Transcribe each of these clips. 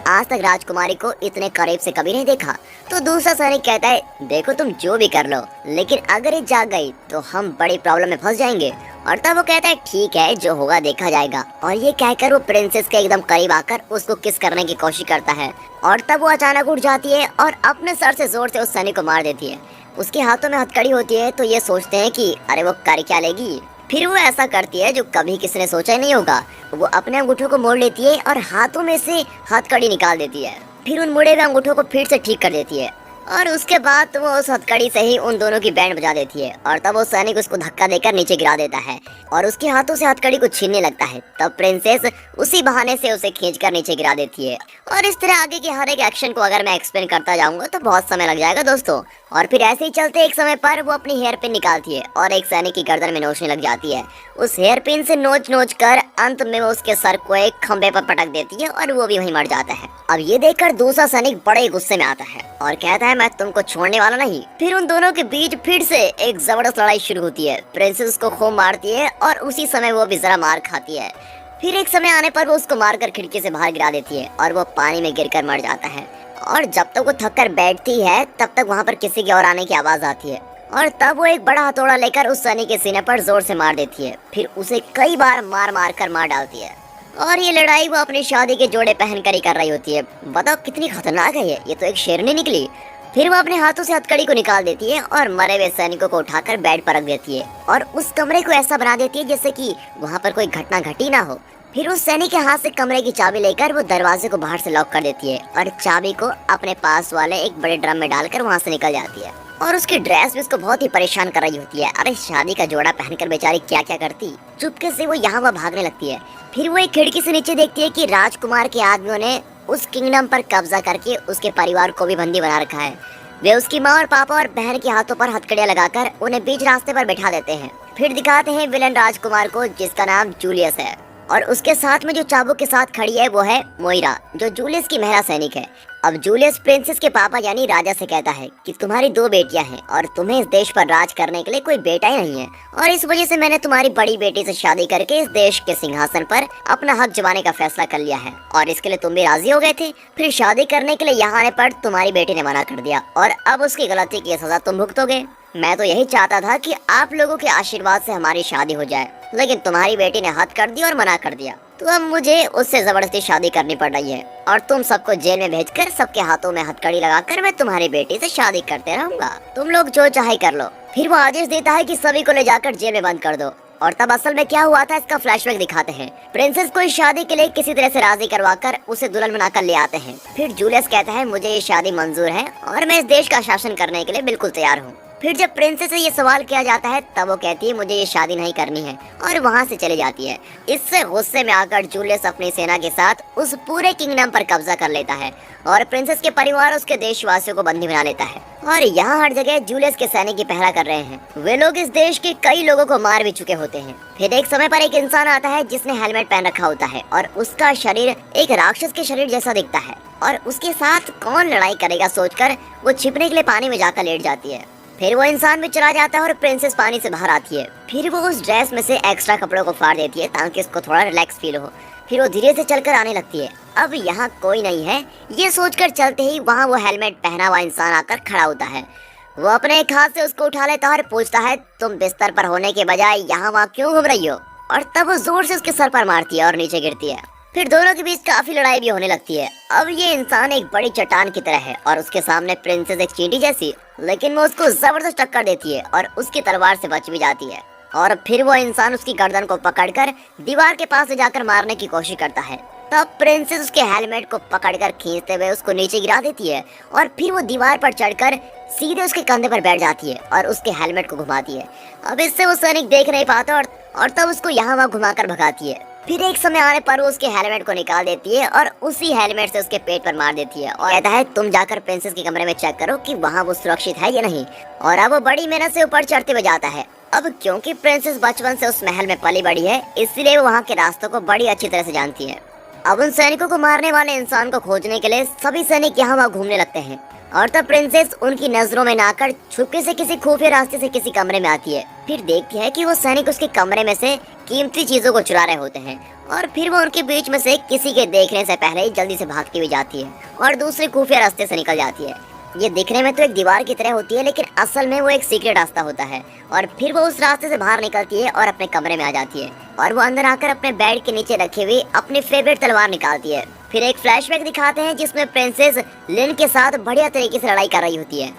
आज तक राजकुमारी को इतने करीब से कभी नहीं देखा। तो दूसरा सैनिक कहता है देखो तुम जो भी कर लो, लेकिन अगर ये जाग गई तो हम बड़ी प्रॉब्लम में फंस जाएंगे। और तब वो कहता है ठीक है, जो होगा देखा जाएगा। और ये कहकर वो प्रिंसेस के एकदम करीब आकर उसको किस करने की कोशिश करता है। और तब वो अचानक उठ जाती है और अपने सर से जोर से उस सैनिक को मार देती है। उसके हाथों में हथकड़ी होती है, तो ये सोचते हैं कि अरे वो कर क्या लेगी। फिर वो ऐसा करती है जो कभी किसी ने सोचा नहीं होगा। वो अपने अंगूठों को मोड़ लेती है और हाथों में से हथकड़ी निकाल देती है। फिर उन मुड़े हुए अंगूठों को फिर से ठीक कर देती है और उसके बाद वो उस हथकड़ी से ही उन दोनों की बैंड बजा देती है। और तब वो सैनिक उसको धक्का देकर नीचे गिरा देता है और उसके हाथों से हथकड़ी को छीनने लगता है। तब प्रिंसेस उसी बहाने से उसे खींचकर नीचे गिरा देती है। और इस तरह आगे के हर एक एक्शन को अगर मैं एक्सप्लेन करता जाऊंगा तो बहुत समय लग जाएगा दोस्तों। और फिर ऐसे ही चलते एक समय पर वो अपनी हेयर पिन निकालती है और एक सैनिक की गर्दन में नोचने लग जाती है। उस हेयर पिन से नोच नोच कर अंत में वो उसके सर को एक खंबे पर पटक देती है और वो भी वहीं मर जाता है। अब ये देखकर दूसरा सैनिक बड़े गुस्से में आता है और कहता है मैं तुमको छोड़ने वाला नहीं। फिर उन दोनों के बीच फिर से एक जबरदस्त लड़ाई शुरू होती है। प्रिंसेस उसको खूब मारती है और उसी समय वो भी जरा मार खाती है। फिर एक समय आने पर वो उसको मारकर खिड़की से बाहर गिरा देती है और वो पानी में गिरकर मर जाता है। और जब तक वो थक कर बैठती है तब तक वहाँ पर किसी के और आने की आवाज आती है और तब वो एक बड़ा हथौड़ा लेकर उस सैनिक के सीने पर जोर से मार देती है। फिर उसे कई बार मार मार कर मार डालती है। और ये लड़ाई वो अपनी शादी के जोड़े पहन कर ही कर रही होती है। बताओ कितनी खतरनाक है ये तो एक शेरनी निकली। फिर वो अपने हाथों से हथकड़ी को निकाल देती है और मरे हुए सैनिकों को उठाकर बेड पर रख देती है और उस कमरे को ऐसा बना देती है जैसे कि वहाँ पर कोई घटना घटी ना हो। फिर उस सैनिक के हाथ से कमरे की चाबी लेकर वो दरवाजे को बाहर से लॉक कर देती है और चाबी को अपने पास वाले एक बड़े ड्रम में डालकर वहाँ से निकल जाती है। और उसकी ड्रेस भी उसको बहुत ही परेशान कर रही होती है। अरे शादी का जोड़ा पहनकर बेचारी क्या क्या करती। चुपके से वो यहाँ वहाँ भागने लगती है। फिर वो एक खिड़की से नीचे देखती है कि राजकुमार के आदमियों ने उस किंगडम पर कब्जा करके उसके परिवार को भी बंदी बना रखा है। वे उसकी माँ और पापा और बहन के हाथों पर हथकड़ियाँ लगाकर उन्हें बीच रास्ते पर बैठा देते हैं। फिर दिखाते हैं विलन राजकुमार को जिसका नाम जूलियस है और उसके साथ में जो चाबुक के साथ खड़ी है वो है मोइरा जो जूलियस की महिला सैनिक है। अब जूलियस प्रिंसेस के पापा यानी राजा से कहता है कि तुम्हारी 2 बेटियां हैं और तुम्हें इस देश पर राज करने के लिए कोई बेटा ही नहीं है और इस वजह से मैंने तुम्हारी बड़ी बेटी से शादी करके इस देश के सिंहासन पर अपना हक जमाने का फैसला कर लिया है और इसके लिए तुम भी राजी हो गए थे। फिर शादी करने के लिए यहाँ आने पर तुम्हारी बेटी ने मना कर दिया और अब उसकी गलती की सजा तुम भुगतोगे। मैं तो यही चाहता था कि आप लोगों के आशीर्वाद से हमारी शादी हो जाए, लेकिन तुम्हारी बेटी ने हद कर दी और मना कर दिया, तो अब मुझे उससे जबरदस्ती शादी करनी पड़ रही है और तुम सबको जेल में भेजकर सबके हाथों में हथकड़ी लगाकर मैं तुम्हारी बेटी से शादी करते रहूंगा। तुम लोग जो चाहे कर लो। फिर वो आदेश देता है कि सभी को ले जाकर जेल में बंद कर दो। और तब असल में क्या हुआ था इसका फ्लैशबैक दिखाते हैं। प्रिंसेस को इस शादी के लिए किसी तरह से राजी करवाकर उसे दुल्हन बनाकर ले आते हैं। फिर जूलियस कहता है मुझे ये शादी मंजूर है और मैं इस देश का शासन करने के लिए बिल्कुल तैयार हूँ। फिर जब प्रिंसेस से ये सवाल किया जाता है तब वो कहती है मुझे ये शादी नहीं करनी है और वहाँ से चली जाती है। इससे गुस्से में आकर जूलियस अपनी सेना के साथ उस पूरे किंगडम पर कब्जा कर लेता है और प्रिंसेस के परिवार उसके देशवासियों को बंदी बना लेता है। और यहाँ हर जगह जूलियस के सैनिक की पहरा कर रहे हैं। वे लोग इस देश के कई लोगों को मार भी चुके होते हैं। फिर एक समय पर एक इंसान आता है जिसने हेलमेट पहन रखा होता है और उसका शरीर एक राक्षस के शरीर जैसा दिखता है और उसके साथ कौन लड़ाई करेगा सोचकर वो छिपने के लिए पानी में जाकर लेट जाती है। फिर वो इंसान भी चला जाता है और प्रिंसेस पानी से बाहर आती है। फिर वो उस ड्रेस में से एक्स्ट्रा कपड़ों को फाड़ देती है ताकि उसको थोड़ा रिलैक्स फील हो। फिर वो धीरे से चलकर आने लगती है। अब यहाँ कोई नहीं है ये सोचकर चलते ही वहाँ वो हेलमेट पहना हुआ इंसान आकर खड़ा होता है। वो अपने एक हाथ से उसको उठा लेता है और पूछता है तुम बिस्तर पर होने के बजाय यहाँ वहाँ क्यों घूम रही हो। और तब वो जोर से उसके सर पर मारती है और नीचे गिरती है। फिर दोनों के बीच काफी लड़ाई भी होने लगती है। अब ये इंसान एक बड़ी चट्टान की तरह है और उसके सामने प्रिंसेस एक चींटी जैसी, लेकिन वो उसको जबरदस्त टक्कर देती है और उसकी तलवार से बच भी जाती है। और फिर वो इंसान उसकी गर्दन को पकड़कर दीवार के पास ले जाकर मारने की कोशिश करता है। तब प्रिंसेस उसके हेलमेट को पकड़कर खींचते हुए उसको नीचे गिरा देती है और फिर वो दीवार पर चढ़कर सीधे उसके कंधे पर बैठ जाती है और उसके हेलमेट को घुमाती है। अब इससे वो सैनिक देख नहीं पाता और तब उसको यहाँ वहाँ घुमाकर भगाती है। फिर एक समय आने पर वो उसके हेलमेट को निकाल देती है और उसी हेलमेट से उसके पेट पर मार देती है और कहता है तुम जाकर प्रिंसेस के कमरे में चेक करो कि वहाँ वो सुरक्षित है या नहीं। और अब वो बड़ी मेहनत से ऊपर चढ़ते हुए जाता है। अब क्योंकि प्रिंसेस बचपन से उस महल में पली बड़ी है इसलिए वो वहाँ के रास्तों को बड़ी अच्छी तरह से जानती है। अब उन सैनिकों को मारने वाले इंसान को खोजने के लिए सभी सैनिक यहाँ वहाँ घूमने लगते हैं और तब प्रिंसेस उनकी नजरों में ना आकर छुपके से किसी खुफिया रास्ते से किसी कमरे में आती है। फिर देखती है कि वो सैनिक उसके कमरे में से कीमती चीजों को चुरा रहे होते हैं। और फिर वो उनके बीच में से किसी के देखने से पहले ही जल्दी से भागती हुई जाती है और दूसरे खुफिया रास्ते से निकल जाती है। ये दिखने में तो एक दीवार की तरह होती है, लेकिन असल में वो एक सीक्रेट रास्ता होता है। और फिर वो उस रास्ते से बाहर निकलती है और अपने कमरे में आ जाती है और वो अंदर आकर अपने बेड के नीचे रखे हुए अपनी फेवरेट तलवार निकालती है। फिर एक फ्लैशबैक दिखाते हैं जिसमें प्रिंसेस लिन के साथ बढ़िया तरीके से लड़ाई कर रही होती है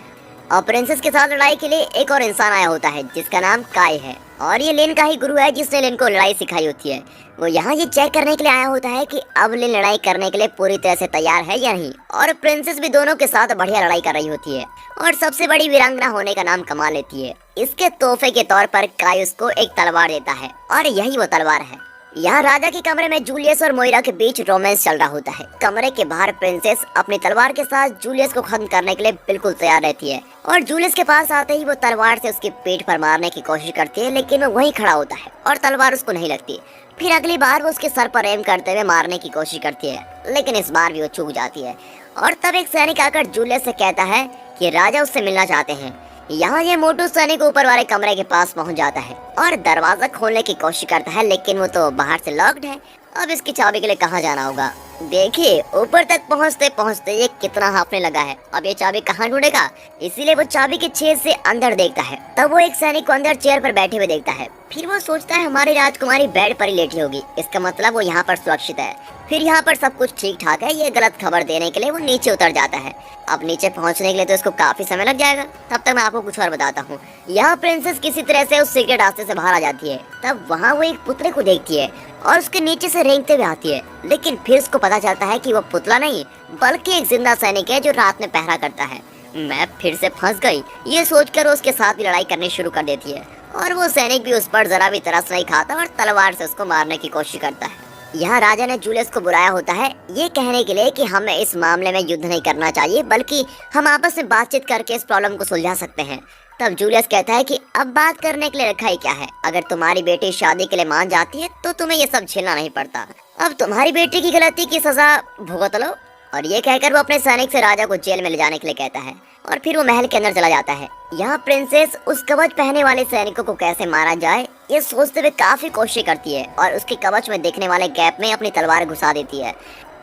और प्रिंसेस के साथ लड़ाई के लिए एक और इंसान आया होता है जिसका नाम काय है और ये लिन का ही गुरु है जिसने लिन को लड़ाई सिखाई होती है। वो यहाँ ये चेक करने के लिए आया होता है कि अब लिन लड़ाई करने के लिए पूरी तरह से तैयार है या नहीं। और प्रिंसेस भी दोनों के साथ बढ़िया लड़ाई कर रही होती है और सबसे बड़ी वीरांगना होने का नाम कमा लेती है। इसके तोहफे के तौर पर काय उसको एक तलवार देता है और यही वो तलवार है। यहाँ राजा के कमरे में जूलियस और मोइरा के बीच रोमांस चल रहा होता है। कमरे के बाहर प्रिंसेस अपनी तलवार के साथ जूलियस को खत्म करने के लिए बिल्कुल तैयार रहती है और जूलियस के पास आते ही वो तलवार से उसकी पीठ पर मारने की कोशिश करती है, लेकिन वो वहीं खड़ा होता है और तलवार उसको नहीं लगती। फिर अगली बार वो उसके सर पर एम करते हुए मारने की कोशिश करती है, लेकिन इस बार भी वो चूक जाती है। और तब एक सैनिक आकर जूलियस से कहता है कि राजा उससे मिलना चाहते हैं। यहाँ ये मोटू सैनिक ऊपर वाले कमरे के पास पहुँच जाता है और दरवाजा खोलने की कोशिश करता है, लेकिन वो तो बाहर से लॉक्ड है। अब इसकी चाबी के लिए कहाँ जाना होगा। देखिए ऊपर तक पहुँचते पहुँचते ये कितना हांफने लगा है। अब ये चाबी कहाँ ढूंढेगा, इसीलिए वो चाबी के छेद से अंदर देखता है। तब वो एक सैनिक को अंदर चेयर पर बैठे हुए देखता है। फिर वो सोचता है हमारी राजकुमारी बेड पर ही लेटी होगी, इसका मतलब वो यहाँ पर सुरक्षित है। फिर यहाँ पर सब कुछ ठीक ठाक है। ये गलत खबर देने के लिए वो नीचे उतर जाता है। अब नीचे पहुँचने के लिए तो इसको काफी समय लग जाएगा। तब तक मैं आपको कुछ और बताता हूँ। यहाँ प्रिंसेस किसी तरह से उस सीक्रेट रास्ते से बाहर आ जाती है। तब वहाँ वो एक पुतले को देखती है और उसके नीचे से रेंगते हुए आती है, लेकिन फिर उसको पता चलता है कि वो पुतला नहीं बल्कि एक जिंदा सैनिक है जो रात में पहरा करता है। मैं फिर से फंस गई, ये सोचकर उसके साथ भी लड़ाई करनी शुरू कर देती है और वो सैनिक भी उस पर जरा भी तरस नहीं खाता और तलवार से उसको मारने की कोशिश करता है। यहाँ राजा ने जूलियस को बुलाया होता है ये कहने के लिए कि हमें इस मामले में युद्ध नहीं करना चाहिए, बल्कि हम आपस में बातचीत करके इस प्रॉब्लम को सुलझा सकते हैं। तब जूलियस कहता है कि अब बात करने के लिए रखा ही क्या है, अगर तुम्हारी बेटी शादी के लिए मान जाती है तो तुम्हें ये सब झेलना नहीं पड़ता। अब तुम्हारी बेटी की गलती की सजा भुगत लो। और ये कहकर वो अपने सैनिक से राजा को जेल में ले जाने के लिए कहता है और फिर वो महल के अंदर चला जाता है। यहाँ प्रिंसेस उस कवच पहने वाले सैनिकों को कैसे मारा जाए ये सोचते हुए काफी कोशिश करती है और उसके कवच में दिखने वाले गैप में अपनी तलवार घुसा देती है।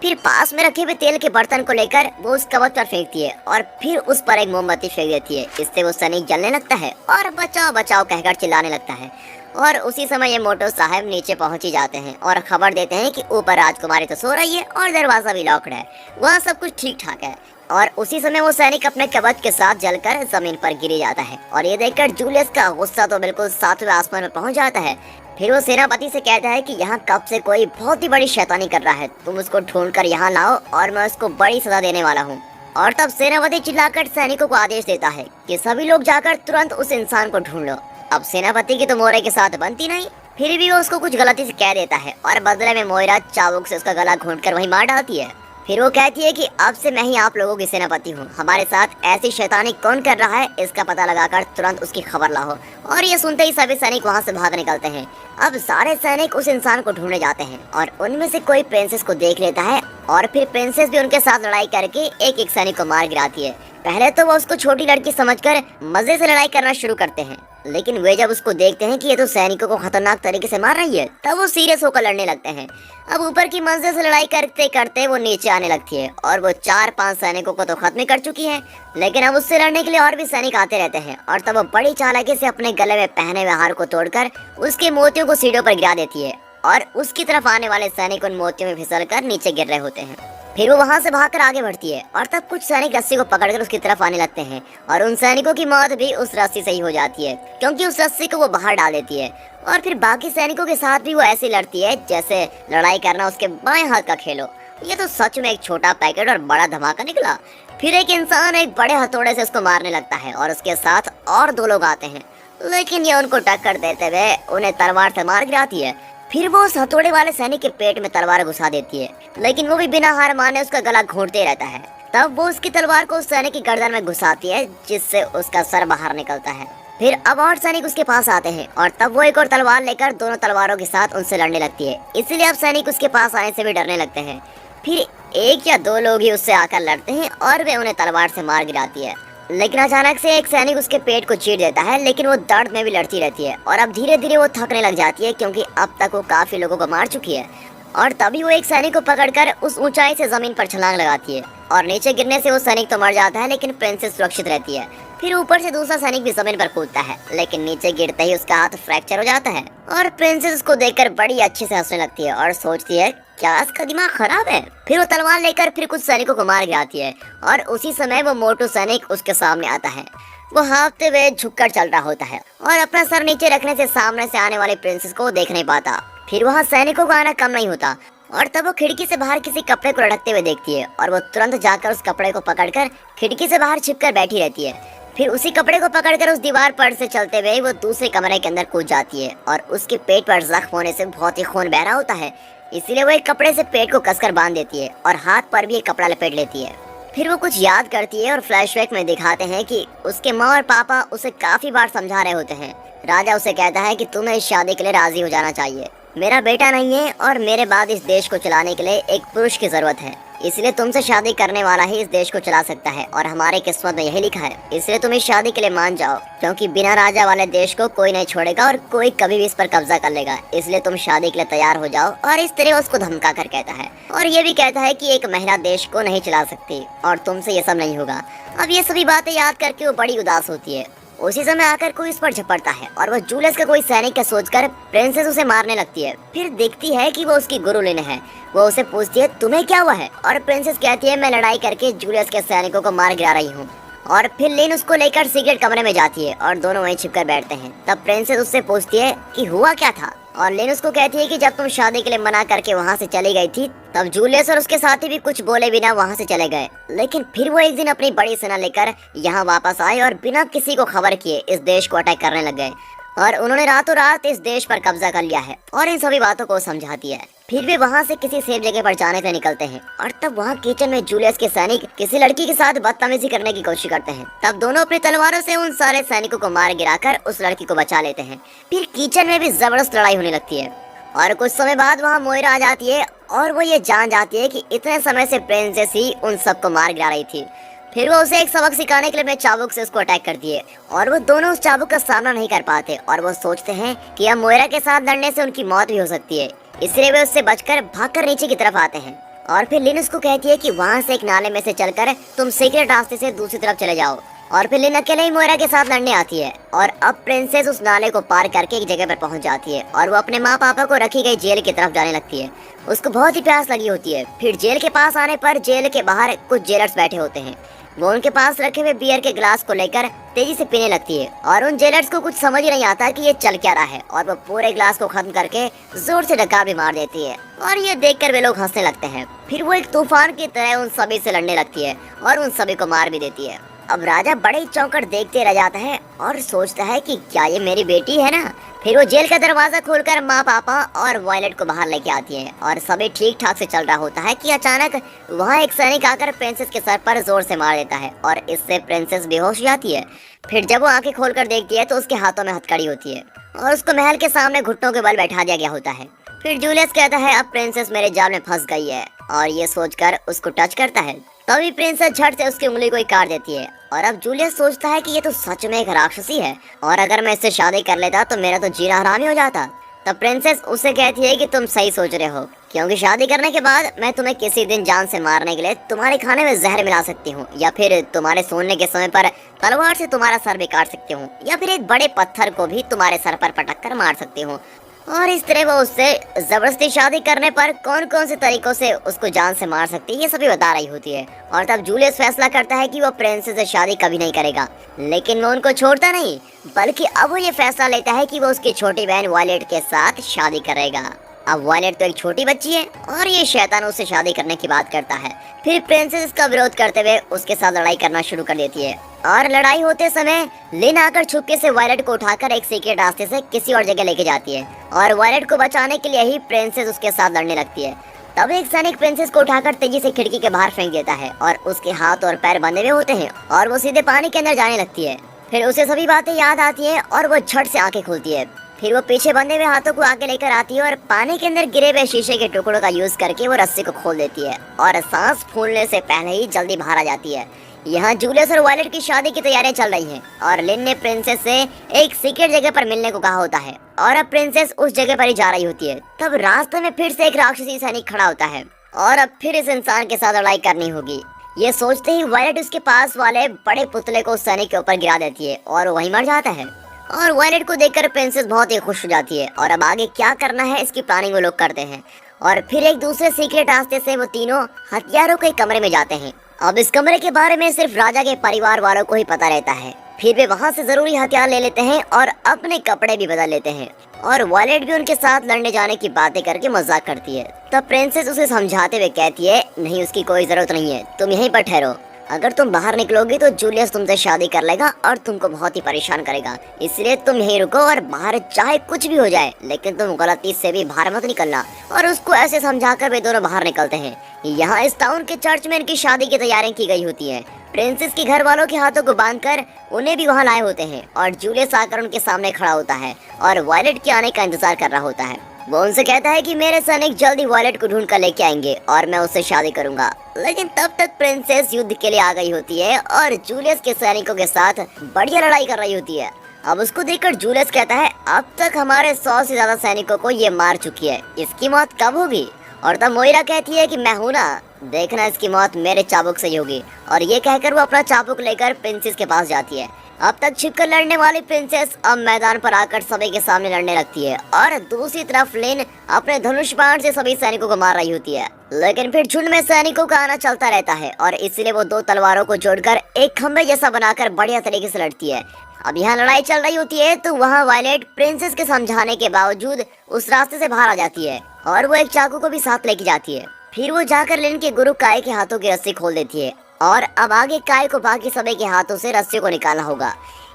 फिर पास में रखे हुए तेल के बर्तन को लेकर वो उस कवच पर फेंकती है और फिर उस पर एक मोमबत्ती फेंक देती है। इससे वो सैनिक जलने लगता है और बचाओ बचाओ कहकर चिल्लाने लगता है। और उसी समय ये मोटो साहब नीचे पहुंच ही जाते हैं और खबर देते हैं कि ऊपर राजकुमारी तो सो रही है और दरवाजा भी लॉक्ड है, वहाँ सब कुछ ठीक ठाक है। और उसी समय वो सैनिक अपने कवच के साथ जलकर जमीन पर गिर जाता है और ये देखकर जूलियस का गुस्सा तो बिल्कुल सातवें आसमान में पहुंच जाता है। फिर वो सेनापति से कहता है कि यहाँ कब से कोई बहुत ही बड़ी शैतानी कर रहा है, तुम उसको ढूंढकर यहाँ लाओ और मैं उसको बड़ी सजा देने वाला हूँ। और तब सेनापति चिल्लाकर सैनिकों को आदेश देता है कि सभी लोग जाकर तुरंत उस इंसान को ढूंढ लो। अब सेनापति की तो मोरे के साथ बनती नहीं, फिर भी वो उसको कुछ गलती से कह देता है और बदले में मोइरा चाबुक से उसका गला घोंटकर वहीं मार डालती है। फिर वो कहती है कि अब से मैं ही आप लोगों की सेनापति हूँ, हमारे साथ ऐसी शैतानी कौन कर रहा है इसका पता लगाकर तुरंत उसकी खबर लाओ। और ये सुनते ही सभी सैनिक वहाँ से भाग निकलते हैं। अब सारे सैनिक उस इंसान को ढूंढने जाते हैं और उनमें से कोई प्रिंसेस को देख लेता है और फिर प्रिंसेस भी उनके साथ लड़ाई करके एक एक सैनिक को मार गिराती है। पहले तो वो उसको छोटी लड़की समझकर मजे से लड़ाई करना शुरू करते हैं, लेकिन वे जब उसको देखते हैं कि ये तो सैनिकों को खतरनाक तरीके से मार रही है तब वो सीरियस होकर लड़ने लगते हैं। अब ऊपर की मंजिल से लड़ाई करते करते वो नीचे आने लगती है और वो 4-5 सैनिकों को तो खत्म कर चुकी है, लेकिन अब उससे लड़ने के लिए और भी सैनिक आते रहते हैं। और तब वो बड़ी चालाकी से अपने गले में पहने हुए हार को तोड़कर उसके मोतियों को सीढ़ियों पर गिरा देती है और उसकी तरफ आने वाले सैनिक उन मोतियों में फिसलकर नीचे गिर रहे होते हैं। फिर वो वहां से भागकर आगे बढ़ती है और तब कुछ सैनिक रस्सी को पकड़कर उसकी तरफ आने लगते हैं और उन सैनिकों की मौत भी उस रस्सी से ही हो जाती है, क्योंकि उस रस्सी को वो बाहर डाल देती है। और फिर बाकी सैनिकों के साथ भी वो ऐसे लड़ती है जैसे लड़ाई करना उसके बाएं हाथ का खेल हो। ये तो सच में एक छोटा पैकेट और बड़ा धमाका निकला। फिर एक इंसान एक बड़े हथौड़े से उसको मारने लगता है और उसके साथ और 2 लोग आते हैं, लेकिन ये उनको टक्कर देते हुए उन्हें तलवार से मार गिराती है। फिर वो उस हथौड़े वाले सैनिक के पेट में तलवार घुसा देती है, लेकिन वो भी बिना हार माने उसका गला घोंटते रहता है। तब वो उसकी तलवार को उस सैनिक की गर्दन में घुसाती है जिससे उसका सर बाहर निकलता है। फिर अब और सैनिक उसके पास आते हैं और तब वो एक और तलवार लेकर दोनों तलवारों के साथ उनसे लड़ने लगती है, इसलिए अब सैनिक उसके पास आने से भी डरने लगते हैं। फिर 1 या 2 लोग ही उससे आकर लड़ते हैं और वे उन्हें तलवार से मार गिराती है। लेकिन अचानक से एक सैनिक उसके पेट को चीर देता है, लेकिन वो दर्द में भी लड़ती रहती है और अब धीरे धीरे वो थकने लग जाती है क्योंकि अब तक वो काफी लोगों को मार चुकी है। और तभी वो एक सैनिक को पकड़कर उस ऊंचाई से जमीन पर छलांग लगाती है और नीचे गिरने से वो सैनिक तो मर जाता है, लेकिन प्रिंसेस सुरक्षित रहती है। फिर ऊपर से दूसरा सैनिक भी जमीन पर कूदता है, लेकिन नीचे गिरते ही उसका हाथ फ्रैक्चर हो जाता है और प्रिंसेस उसको देखकर बड़ी अच्छे से हंसने लगती है और सोचती है क्या इसका दिमाग खराब है। फिर वो तलवार लेकर फिर कुछ सैनिकों को मार गिराती है और उसी समय वो मोटू सैनिक उसके सामने आता है। वो हाँफते हुए झुककर चल रहा होता है और अपना सर नीचे रखने से सामने से आने वाली प्रिंसेस को देख नहीं पाता। फिर वहाँ सैनिकों का आना कम नहीं होता और तब वो खिड़की से बाहर किसी कपड़े को लटकते हुए देखती है और वो तुरंत जाकर उस कपड़े को पकड़कर खिड़की से बाहर छिपकर बैठी रहती है। फिर उसी कपड़े को पकड़कर उस दीवार पर से चलते हुए वो दूसरे कमरे के अंदर कूद जाती है और उसके पेट पर जख्म होने से बहुत ही खून बह रहा होता है, इसीलिए वो एक कपड़े से पेट को कसकर बांध देती है और हाथ पर भी एक कपड़ा लपेट लेती है। फिर वो कुछ याद करती है और फ्लैशबैक में दिखाते हैं कि उसके माँ और पापा उसे काफी बार समझा रहे होते हैं। राजा उसे कहता है कि तुम्हें इस शादी के लिए राजी हो जाना चाहिए, मेरा बेटा नहीं है और मेरे बाद इस देश को चलाने के लिए एक पुरुष की जरूरत है, इसलिए तुमसे शादी करने वाला ही इस देश को चला सकता है और हमारे किस्मत में यही लिखा है, इसलिए तुम इस शादी के लिए मान जाओ क्योंकि बिना राजा वाले देश को कोई नहीं छोड़ेगा और कोई कभी भी इस पर कब्जा कर लेगा, इसलिए तुम शादी के लिए तैयार हो जाओ। और इस तरह उसको धमका कर कहता है और ये भी कहता है कि एक महिला देश को नहीं चला सकती और तुमसे ये सब नहीं होगा। अब ये सभी बातें याद करके वो बड़ी उदास होती है। उसी समय आकर कोई इस पर झपटता है और वह जूलियस का कोई सैनिक का सोचकर प्रिंसेस उसे मारने लगती है। फिर देखती है कि वो उसकी गुरु लिन है। वो उसे पूछती है तुम्हें क्या हुआ है और प्रिंसेस कहती है मैं लड़ाई करके जूलियस के सैनिकों को मार गिरा रही हूँ। और फिर लिन उसको लेकर सीक्रेट कमरे में जाती है और दोनों वहीं छिपकर बैठते हैं। तब प्रिंसेस उससे पूछती है कि हुआ क्या था और लिन उसको कहती है कि जब तुम शादी के लिए मना करके वहाँ से चली गई थी तब जूलियस और उसके साथी भी कुछ बोले बिना वहाँ से चले गए, लेकिन फिर वो एक दिन अपनी बड़ी सेना लेकर यहाँ वापस आए और बिना किसी को खबर किए इस देश को अटैक करने लग गए और उन्होंने रातों रात इस देश पर कब्जा कर लिया है और इन सभी बातों को समझाती है। फिर वे वहाँ से किसी सेफ जगह पर जाने के निकलते हैं और तब वहाँ किचन में जूलियस के सैनिक किसी लड़की के साथ बदतमीजी करने की कोशिश करते हैं। तब दोनों अपनी तलवारों से उन सारे सैनिकों को मार गिराकर उस लड़की को बचा लेते हैं। फिर किचन में भी जबरदस्त लड़ाई होने लगती है और कुछ समय बाद वहाँ मोइरा आ जाती है और वो ये जान जाती है कि इतने समय से प्रिंसेस ही उन सबको मार गिरा रही थी। फिर वो उसे एक सबक सिखाने के लिए अपने चाबुक से उसको अटैक करती है और वो दोनों उस चाबुक का सामना नहीं कर पाते और वो सोचते हैं कि अब मोइरा के साथ लड़ने से उनकी मौत भी हो सकती है, इसलिए वे उससे बचकर भागकर नीचे की तरफ आते हैं। और फिर लिन उसको कहती है कि वहाँ से एक नाले में से चलकर तुम सीक्रेट रास्ते से दूसरी तरफ चले जाओ और फिर लिन अकेले ही मोइरा के साथ लड़ने आती है और अब प्रिंसेस उस नाले को पार करके एक जगह पर पहुंच जाती है और वो अपने माँ पापा को रखी गई जेल की तरफ जाने लगती है। उसको बहुत ही प्यास लगी होती है। फिर जेल के पास आने पर जेल के बाहर कुछ जेलर्स बैठे होते हैं। वो उनके पास रखे हुए बियर के गिलास को लेकर तेजी से पीने लगती है और उन जेलर्स को कुछ समझ ही नहीं आता कि ये चल क्या रहा है और वो पूरे गिलास को खत्म करके जोर से डकार भी मार देती है और ये देखकर वे लोग हंसने लगते हैं। फिर वो एक तूफान की तरह उन सभी से लड़ने लगती है और उन सभी को मार भी देती है। अब राजा बड़े ही चौंकट देखते रह जाता है और सोचता है कि क्या ये मेरी बेटी है ना। फिर वो जेल का दरवाजा खोलकर माँ पापा और वायलेट को बाहर लेके आती है और सभी ठीक ठाक से चल रहा होता है कि अचानक वहाँ एक सैनिक आकर प्रिंसेस के सर पर जोर से मार देता है और इससे प्रिंसेस बेहोश हो जाती है। फिर जब वो आंखें खोलकर देखती है तो उसके हाथों में हथकड़ी होती है और उसको महल के सामने घुटनों के बल बैठा दिया गया होता है। फिर जूलियस कहता है अब प्रिंसेस मेरे जाल में फंस गई है और ये सोचकर उसको टच करता है। तभी प्रिंसेस झट से उसकी उंगली को ही काट देती है और अब जूलियस सोचता है कि ये तो सच में एक राक्षसी है और अगर मैं इससे शादी कर लेता तो मेरा तो जीना हराम ही हो जाता। तब प्रिंसेस उससे कहती है कि तुम सही सोच रहे हो क्योंकि शादी करने के बाद मैं तुम्हें किसी दिन जान से मारने के लिए तुम्हारे खाने में जहर मिला सकती हूँ या फिर तुम्हारे सोने के समय पर तलवार से तुम्हारा सर भी काट सकती हूँ या फिर एक बड़े पत्थर को भी तुम्हारे सर पर पटक कर मार सकती हूँ। और इस तरह वो उससे जबरदस्ती शादी करने पर कौन कौन से तरीकों से उसको जान से मार सकती है ये सभी बता रही होती है। और तब जूलियस फैसला करता है कि वो प्रिंसेस से शादी कभी नहीं करेगा, लेकिन वो उनको छोड़ता नहीं बल्कि अब वो ये फैसला लेता है कि वो उसकी छोटी बहन वायलेट के साथ शादी करेगा। अब वायलेट तो एक छोटी बच्ची है और ये शैतान उससे शादी करने की बात करता है। फिर प्रिंसेस का विरोध करते हुए उसके साथ लड़ाई करना शुरू कर देती है और लड़ाई होते समय लिन आकर छुपके से वायलेट को उठाकर एक सीक्रेट रास्ते से किसी और जगह लेके जाती है और वायलेट को बचाने के लिए ही प्रिंसेस उसके साथ लड़ने लगती है। तब एक सैनिक प्रिंसेस को उठाकर तेजी से खिड़की के बाहर फेंक देता है और उसके हाथ और पैर बंधे हुए होते हैं और वो सीधे पानी के अंदर जाने लगती है। फिर उसे सभी बातें याद आती है और वो झट से आंखें खोलती है। फिर वो पीछे बंधे हुए हाथों को आगे लेकर आती है और पानी के अंदर गिरे हुए शीशे के टुकड़ों का यूज करके वो रस्सी को खोल देती है और सांस फूलने से पहले ही जल्दी बाहर आ जाती है। यहाँ जूलियस और वायलेट की शादी की तैयारियां चल रही हैं और लिन ने प्रिंसेस से एक सीक्रेट जगह पर मिलने को कहा होता है और अब प्रिंसेस उस जगह पर ही जा रही होती है। तब रास्ते में फिर से एक राक्षसी सैनिक खड़ा होता है और अब फिर इस इंसान के साथ लड़ाई करनी होगी। ये सोचते ही वायलेट उसके पास वाले बड़े पुतले को उस सैनिक के ऊपर गिरा देती है और वहीं मर जाता है। और वायलेट को देखकर प्रिंसेस बहुत ही खुश हो जाती है और अब आगे क्या करना है इसकी प्लानिंग वो लोग करते हैं और फिर एक दूसरे सीक्रेट रास्ते से वो तीनों हथियारों के कमरे में जाते हैं। अब इस कमरे के बारे में सिर्फ राजा के परिवार वालों को ही पता रहता है। फिर वे वहाँ से जरूरी हथियार ले लेते हैं और अपने कपड़े भी बदल लेते हैं और वायलेट भी उनके साथ लड़ने जाने की बातें करके मजाक करती है। तब प्रिंसेस उसे समझाते हुए कहती है, नहीं उसकी कोई जरूरत नहीं है, तुम यहीं पर ठहरो। अगर तुम बाहर निकलोगी तो जूलियस तुमसे शादी कर लेगा और तुमको बहुत ही परेशान करेगा, इसलिए तुम यहीं रुको और बाहर चाहे कुछ भी हो जाए लेकिन तुम गलती से भी बाहर मत निकलना। और उसको ऐसे समझाकर वे दोनों बाहर निकलते हैं। यहाँ इस टाउन के चर्च में इनकी शादी की तैयारियां की गई होती है। प्रिंसेस के घर वालों के हाथों को बांधकर उन्हें भी वहाँ लाए होते हैं और जूलियस आकर उनके सामने खड़ा होता है और वायलेट के आने का इंतजार कर रहा होता है। वो उनसे कहता है कि मेरे सैनिक जल्दी वायलेट को ढूंढ कर लेके आएंगे और मैं उससे शादी करूंगा। लेकिन तब तक प्रिंसेस युद्ध के लिए आ गई होती है और जूलियस के सैनिकों के साथ बढ़िया लड़ाई कर रही होती है। अब उसको देखकर जूलियस कहता है, अब तक हमारे 100 से ज्यादा सैनिकों को ये मार चुकी है, इसकी मौत कब होगी? और तब मोइरा कहती है कि मैं हूं ना, देखना इसकी मौत मेरे चाबुक से ही होगी। और ये कहकर वो अपना चाबुक लेकर प्रिंसेस के पास जाती है। अब तक छिपकर लड़ने वाली प्रिंसेस अब मैदान पर आकर सभी के सामने लड़ने लगती है और दूसरी तरफ लिन अपने धनुष बाण से सभी सैनिकों को मार रही होती है। लेकिन फिर झुंड में सैनिकों का आना चलता रहता है और इसलिए वो दो तलवारों को जोड़कर एक खंभे जैसा बनाकर बढ़िया तरीके से लड़ती है। अब यहाँ लड़ाई चल रही होती है तो वहाँ वायलेट प्रिंसेस के समझाने के बावजूद उस रास्ते से बाहर आ जाती है और वो एक चाकू को भी साथ लेके जाती है। फिर वो जाकर लिन के गुरु काय के हाथों की रस्सी खोल देती है और अब आगे काय को बाकी सभी के हाथों से रस्सी को निकालना होगा।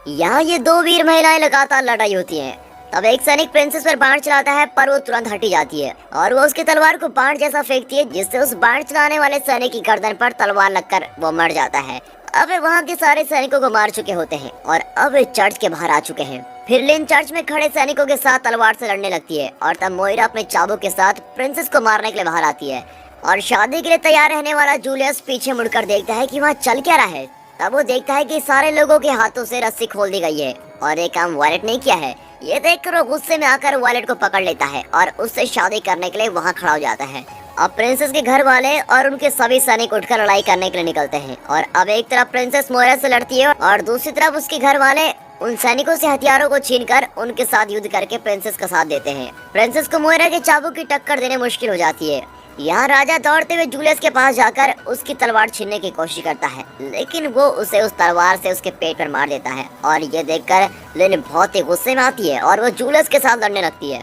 यहाँ ये दो वीर महिलाएं लगातार लड़ रही होती हैं। तब एक सैनिक प्रिंसेस पर बाण चलाता है पर वो तुरंत हटी जाती है और वो उसकी तलवार को बाण जैसा फेंकती है जिससे उस बाण चलाने वाले सैनिक की गर्दन पर तलवार लगकर वो मर जाता है। अब वे वहाँ के सारे सैनिकों को मार चुके होते हैं और अब वे चर्च के बाहर आ चुके हैं। फिर लिन चर्च में खड़े सैनिकों के साथ तलवार से लड़ने लगती है और तब मोइरा अपने चाबुक के साथ प्रिंसेस को मारने के लिए बाहर आती है और शादी के लिए तैयार रहने वाला जूलियस पीछे मुड़कर देखता है कि वहाँ चल क्या रहा है। तब वो देखता है कि सारे लोगों के हाथों से रस्सी खोल दी गई है और ये काम वायलेट ने किया है। ये देखकर वो गुस्से में आकर वायलेट को पकड़ लेता है और उससे शादी करने के लिए वहाँ खड़ा हो जाता है। अब प्रिंसेस के घर वाले और उनके सभी सैनिक उठकर लड़ाई करने के लिए निकलते हैं और अब एक तरफ प्रिंसेस मोइरा से लड़ती है और दूसरी तरफ उसके घर वाले उन सैनिकों से हथियारों को छीनकर उनके साथ युद्ध करके प्रिंसेस का साथ देते हैं। प्रिंसेस को मोइरा के चाबुक की टक्कर देने मुश्किल हो जाती है। यहाँ राजा दौड़ते हुए जूलियस के पास जाकर उसकी तलवार छीनने की कोशिश करता है लेकिन वो उसे उस तलवार से उसके पेट पर मार देता है और ये देखकर लिन बहुत ही गुस्से में आती है और वो जूलियस के साथ लड़ने लगती है।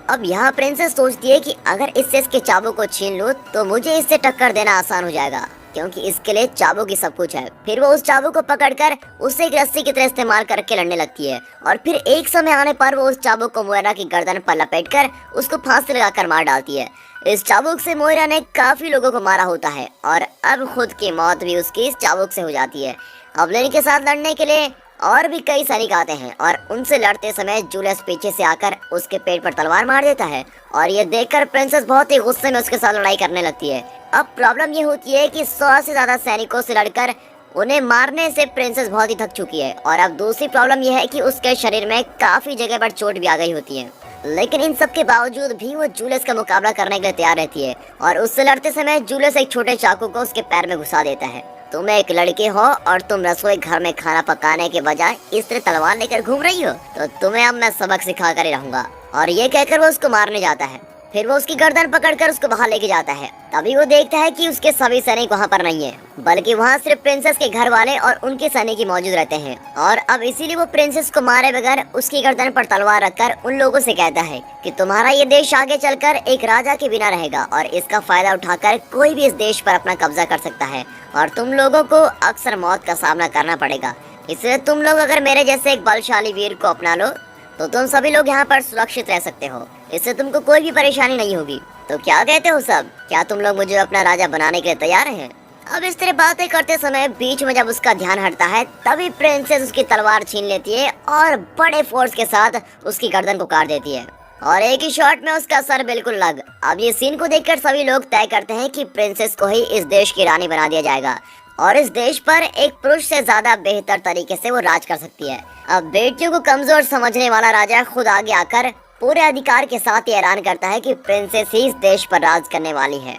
अब यहाँ प्रिंसेस सोचती है कि अगर इससे इसके चाबुक को छीन लूं तो मुझे इससे टक्कर देना आसान हो जाएगा क्योंकि इसके लिए चाबुक ही सब कुछ है। फिर वो उस चाबुक को पकड़कर उसे एक रस्सी की तरह इस्तेमाल करके लड़ने लगती है और फिर एक समय आने पर वो उस चाबुक को मोइरा की गर्दन पर लपेटकर उसको फांसी लगाकर मार डालती है। इस चाबुक से मोइरा ने काफी लोगों को मारा होता है और अब खुद की मौत भी उसकी इस चाबुक से हो जाती है। अब लिन के साथ लड़ने के लिए और भी कई सैनिक आते हैं और उनसे लड़ते समय जूलियस पीछे से आकर उसके पेट पर तलवार मार देता है और ये देखकर प्रिंसेस बहुत ही गुस्से में उसके साथ लड़ाई करने लगती है। अब प्रॉब्लम ये होती है कि 100 से ज्यादा सैनिकों से लड़कर उन्हें मारने से प्रिंसेस बहुत ही थक चुकी है और अब दूसरी प्रॉब्लम यह है कि उसके शरीर में काफी जगह पर चोट भी आ गई होती है। लेकिन इन सब के बावजूद भी वो जूलियस का मुकाबला करने के लिए तैयार रहती है और उससे लड़ते समय जूलियस एक छोटे चाकू को उसके पैर में घुसा देता है। तुम एक लड़की हो और तुम रसोई घर में खाना पकाने के बजाय इस तरह तलवार लेकर घूम रही हो तो तुम्हें अब मैं सबक सिखा कर ही रहूंगा। और ये कहकर वो उसको मारने जाता है। फिर वो उसकी गर्दन पकड़कर उसको बाहर लेके जाता है। तभी वो देखता है कि उसके सभी सैनिक वहाँ पर नहीं है बल्कि वहाँ सिर्फ प्रिंसेस के घर वाले और उनके सैनिक ही मौजूद रहते हैं और अब इसीलिए वो प्रिंसेस को मारे बगैर उसकी गर्दन पर तलवार रखकर उन लोगों से कहता है कि तुम्हारा ये देश आगे चलकर एक राजा के बिना रहेगा और इसका फायदा उठाकर कोई भी इस देश पर अपना कब्जा कर सकता है और तुम लोगों को अक्सर मौत का सामना करना पड़ेगा। इसलिए तुम लोग अगर मेरे जैसे एक बलशाली वीर को अपना लो तो तुम सभी लोग यहाँ पर सुरक्षित रह सकते हो, इससे तुमको कोई भी परेशानी नहीं होगी। तो क्या कहते हो सब, क्या तुम लोग मुझे अपना राजा बनाने के लिए तैयार हैं? अब इस तरह बातें करते समय बीच में जब उसका ध्यान हटता है तभी प्रिंसेस उसकी तलवार छीन लेती है और बड़े फोर्स के साथ उसकी गर्दन को काट देती है और एक ही शॉट में उसका सर बिल्कुल लग। अब ये सीन को देखकर सभी लोग तय करते हैं कि प्रिंसेस को ही इस देश की रानी बना दिया जाएगा। और इस देश पर एक पुरुष से ज्यादा बेहतर तरीके से वो राज कर सकती है। अब बेटियों को कमजोर समझने वाला राजा खुद आगे आकर पूरे अधिकार के साथ ये ऐलान करता है कि प्रिंसेस ही इस देश पर राज करने वाली है।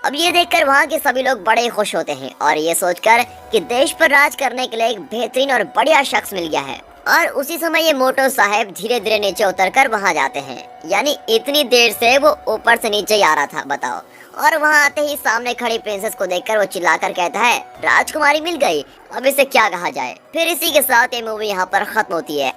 अब ये देखकर वहाँ के सभी लोग बड़े खुश होते हैं और ये सोचकर कि देश पर राज करने के लिए एक बेहतरीन और बढ़िया शख्स मिल गया है। और उसी समय ये मोटो साहब धीरे धीरे नीचे उतरकर वहाँ जाते हैं, यानी इतनी देर से वो ऊपर से नीचे ही आ रहा था, बताओ। और वहाँ आते ही सामने खड़ी प्रिंसेस को देखकर वो चिल्लाकर कहता है, राजकुमारी मिल गई, अब इसे क्या कहा जाए। फिर इसी के साथ ये मूवी यहाँ पर खत्म होती है।